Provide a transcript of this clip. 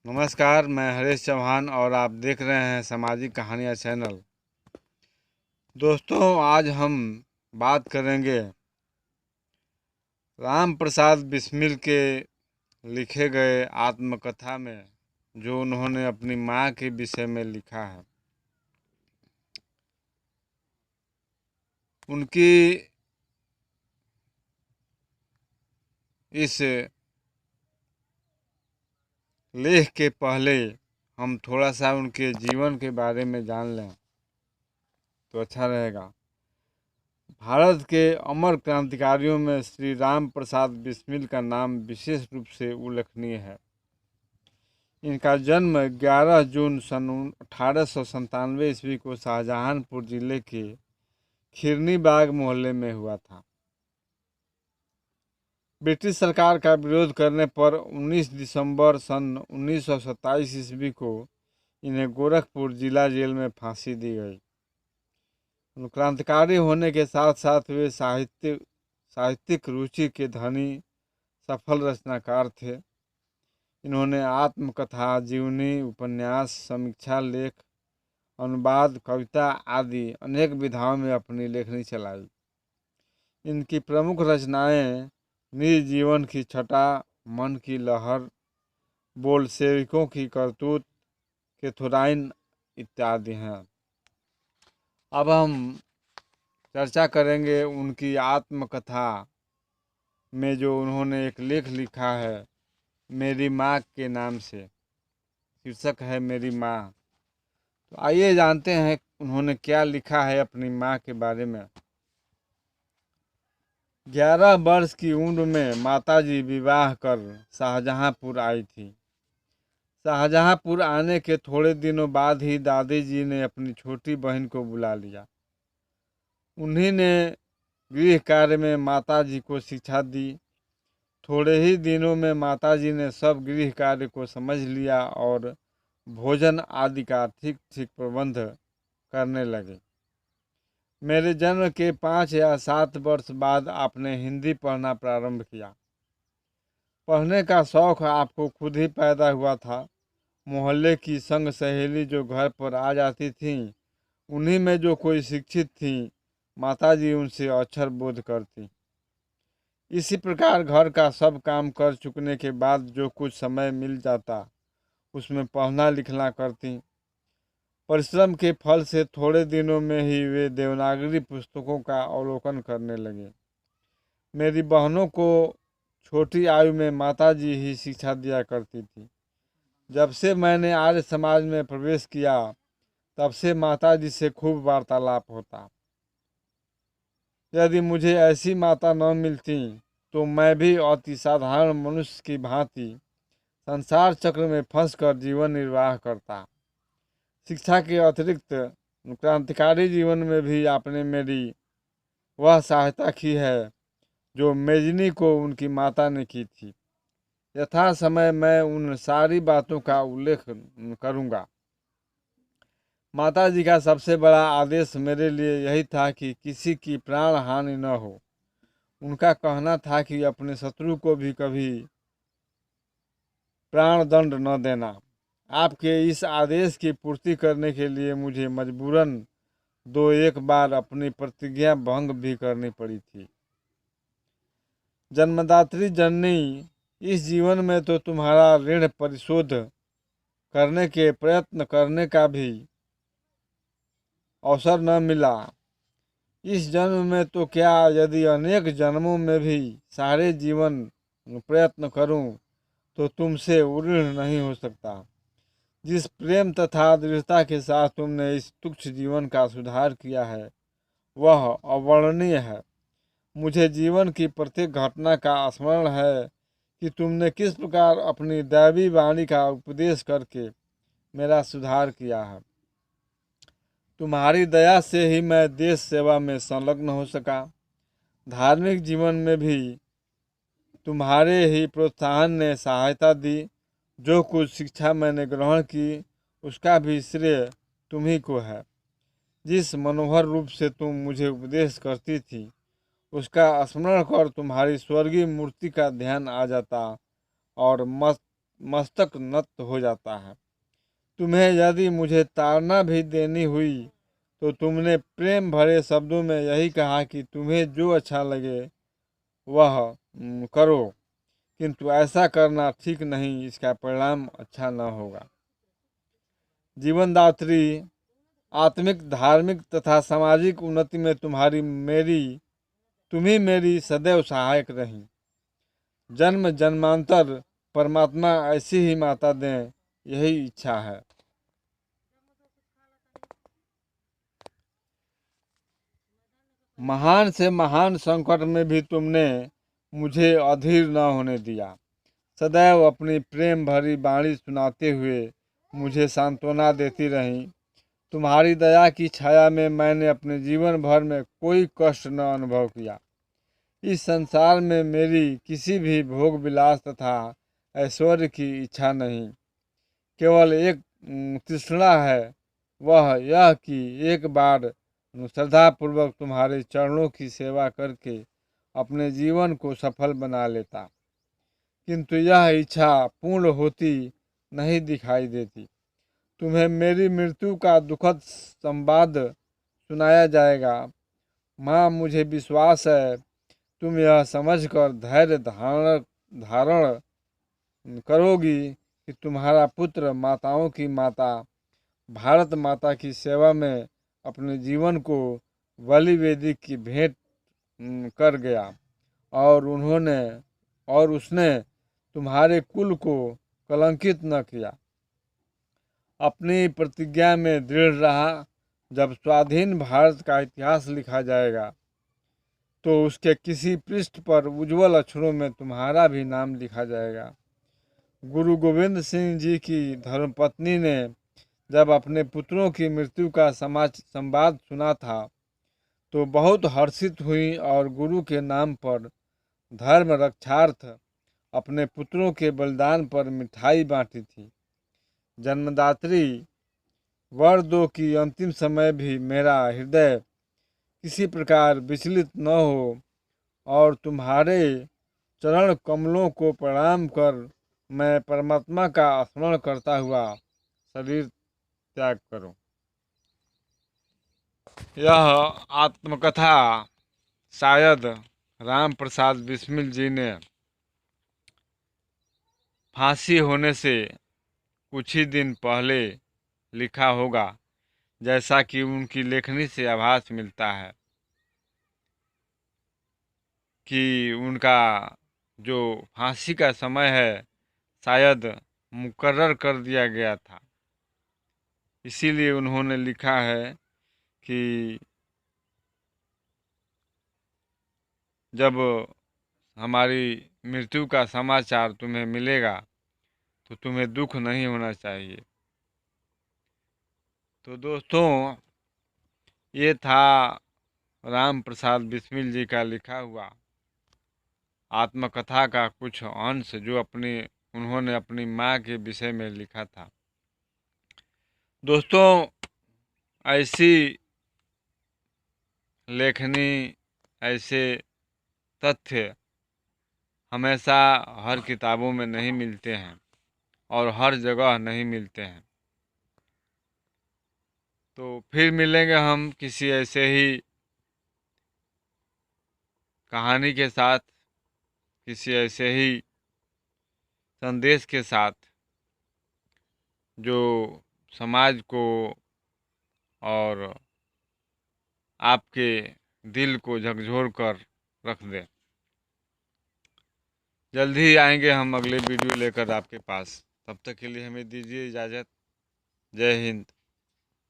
नमस्कार, मैं हरीश चौहान और आप देख रहे हैं सामाजिक कहानियाँ चैनल। दोस्तों, आज हम बात करेंगे राम प्रसाद बिस्मिल के लिखे गए आत्मकथा में जो उन्होंने अपनी माँ के विषय में लिखा है। उनकी इस लेख के पहले हम थोड़ा सा उनके जीवन के बारे में जान लें तो अच्छा रहेगा। भारत के अमर क्रांतिकारियों में श्री राम प्रसाद बिस्मिल का नाम विशेष रूप से उल्लेखनीय है। इनका जन्म 11 जून सन 1897 ईस्वी को शाहजहांपुर जिले के खिरनी बाग मोहल्ले में हुआ था। ब्रिटिश सरकार का विरोध करने पर 19 दिसंबर सन 1927 ईस्वी को इन्हें गोरखपुर जिला जेल में फांसी दी गई। क्रांतिकारी होने के साथ साथ वे साहित्यिक रुचि के धनी सफल रचनाकार थे। इन्होंने आत्मकथा, जीवनी, उपन्यास, समीक्षा लेख, अनुवाद, कविता आदि अनेक विधाओं में अपनी लेखनी चलाई। इनकी प्रमुख रचनाएं निज जीवन की छटा, मन की लहर, बोल्शेविकों की करतूत, केथोराइन इत्यादि हैं। अब हम चर्चा करेंगे उनकी आत्मकथा में जो उन्होंने एक लेख लिखा है मेरी माँ के नाम से। शीर्षक है मेरी माँ। तो आइए जानते हैं उन्होंने क्या लिखा है अपनी माँ के बारे में। 11 वर्ष की उम्र में माताजी विवाह कर शाहजहांपुर आई थी। शाहजहांपुर आने के थोड़े दिनों बाद ही दादी जी ने अपनी छोटी बहन को बुला लिया। उन्हीं ने गृह कार्य में माताजी को शिक्षा दी। थोड़े ही दिनों में माताजी ने सब गृह कार्य को समझ लिया और भोजन आदि का ठीक ठीक प्रबंध करने लगे। मेरे जन्म के 5 या 7 वर्ष बाद आपने हिंदी पढ़ना प्रारंभ किया। पढ़ने का शौक आपको खुद ही पैदा हुआ था। मोहल्ले की संग सहेली जो घर पर आ जाती थीं, उन्हीं में जो कोई शिक्षित थी, माताजी उनसे अक्षर बोध करती। इसी प्रकार घर का सब काम कर चुकने के बाद जो कुछ समय मिल जाता, उसमें पढ़ना लिखना करती। परिश्रम के फल से थोड़े दिनों में ही वे देवनागरी पुस्तकों का अवलोकन करने लगे। मेरी बहनों को छोटी आयु में माताजी ही शिक्षा दिया करती थी। जब से मैंने आर्य समाज में प्रवेश किया, तब से माताजी से खूब वार्तालाप होता। यदि मुझे ऐसी माता न मिलती तो मैं भी अति साधारण मनुष्य की भांति संसार चक्र में फंसकर जीवन निर्वाह करता। शिक्षा के अतिरिक्त क्रांतिकारी जीवन में भी आपने मेरी वह सहायता की है जो मेजनी को उनकी माता ने की थी। यथा समय मैं उन सारी बातों का उल्लेख करूंगा। माताजी का सबसे बड़ा आदेश मेरे लिए यही था कि किसी की प्राण हानि न हो। उनका कहना था कि अपने शत्रु को भी कभी प्राण दंड न देना। आपके इस आदेश की पूर्ति करने के लिए मुझे मजबूरन 2-1 बार अपनी प्रतिज्ञा भंग भी करनी पड़ी थी। जन्मदात्री जननी, इस जीवन में तो तुम्हारा ऋण परिशोध करने के प्रयत्न करने का भी अवसर न मिला। इस जन्म में तो क्या, यदि अनेक जन्मों में भी सारे जीवन प्रयत्न करूं तो तुमसे ऋण नहीं हो सकता। जिस प्रेम तथा दृढ़ता के साथ तुमने इस तुच्छ जीवन का सुधार किया है, वह अवर्णनीय है। मुझे जीवन की प्रत्येक घटना का स्मरण है कि तुमने किस प्रकार अपनी दैवी वाणी का उपदेश करके मेरा सुधार किया है। तुम्हारी दया से ही मैं देश सेवा में संलग्न हो सका। धार्मिक जीवन में भी तुम्हारे ही प्रोत्साहन ने सहायता दी। जो कुछ शिक्षा मैंने ग्रहण की, उसका भी श्रेय तुम्ही को है। जिस मनोहर रूप से तुम मुझे उपदेश करती थी, उसका स्मरण कर तुम्हारी स्वर्गीय मूर्ति का ध्यान आ जाता और मस्तक नत हो जाता है। तुम्हें यदि मुझे ताड़ना भी देनी हुई तो तुमने प्रेम भरे शब्दों में यही कहा कि तुम्हें जो अच्छा लगे वह करो, किंतु ऐसा करना ठीक नहीं, इसका परिणाम अच्छा न होगा। जीवनदात्री, आत्मिक, धार्मिक तथा सामाजिक उन्नति में तुम्ही मेरी सदैव सहायक रही। जन्म जन्मांतर परमात्मा ऐसी ही माता दें, यही इच्छा है। महान से महान संकट में भी तुमने मुझे अधीर न होने दिया। सदैव अपनी प्रेम भरी वाणी सुनाते हुए मुझे सांत्वना देती रही। तुम्हारी दया की छाया में मैंने अपने जीवन भर में कोई कष्ट न अनुभव किया। इस संसार में मेरी किसी भी भोग विलास तथा ऐश्वर्य की इच्छा नहीं। केवल एक तृष्णा है, वह यह कि एक बार श्रद्धापूर्वक तुम्हारे चरणों की सेवा करके अपने जीवन को सफल बना लेता, किंतु यह इच्छा पूर्ण होती नहीं दिखाई देती। तुम्हें मेरी मृत्यु का दुखद संवाद सुनाया जाएगा। माँ, मुझे विश्वास है तुम यह समझकर धैर्य धारण करोगी कि तुम्हारा पुत्र माताओं की माता, भारत माता की सेवा में अपने जीवन को बलि वेदी की भेंट कर गया, और उसने तुम्हारे कुल को कलंकित न किया। अपनी प्रतिज्ञा में दृढ़ रहा। जब स्वाधीन भारत का इतिहास लिखा जाएगा तो उसके किसी पृष्ठ पर उज्जवल अक्षरों में तुम्हारा भी नाम लिखा जाएगा। गुरु गोविंद सिंह जी की धर्मपत्नी ने जब अपने पुत्रों की मृत्यु का संवाद सुना था तो बहुत हर्षित हुई और गुरु के नाम पर धर्म रक्षार्थ अपने पुत्रों के बलिदान पर मिठाई बांटी थी। जन्मदात्री, वर दो कि अंतिम समय भी मेरा हृदय किसी प्रकार विचलित न हो और तुम्हारे चरण कमलों को प्रणाम कर मैं परमात्मा का स्मरण करता हुआ शरीर त्याग करूं। यह आत्मकथा शायद राम प्रसाद बिस्मिल जी ने फांसी होने से कुछ ही दिन पहले लिखा होगा, जैसा कि उनकी लेखनी से आभास मिलता है कि उनका जो फांसी का समय है शायद मुकर्रर कर दिया गया था। इसीलिए उन्होंने लिखा है कि जब हमारी मृत्यु का समाचार तुम्हें मिलेगा तो तुम्हें दुख नहीं होना चाहिए। तो दोस्तों, ये था राम प्रसाद बिस्मिल जी का लिखा हुआ आत्मकथा का कुछ अंश जो उन्होंने अपनी माँ के विषय में लिखा था। दोस्तों, ऐसी लेखनी, ऐसे तथ्य हमेशा हर किताबों में नहीं मिलते हैं और हर जगह नहीं मिलते हैं। तो फिर मिलेंगे हम किसी ऐसे ही कहानी के साथ, किसी ऐसे ही संदेश के साथ जो समाज को और आपके दिल को झकझोर कर रख दे। जल्द ही आएंगे हम अगले वीडियो लेकर आपके पास। तब तक के लिए हमें दीजिए इजाज़त। जय हिंद।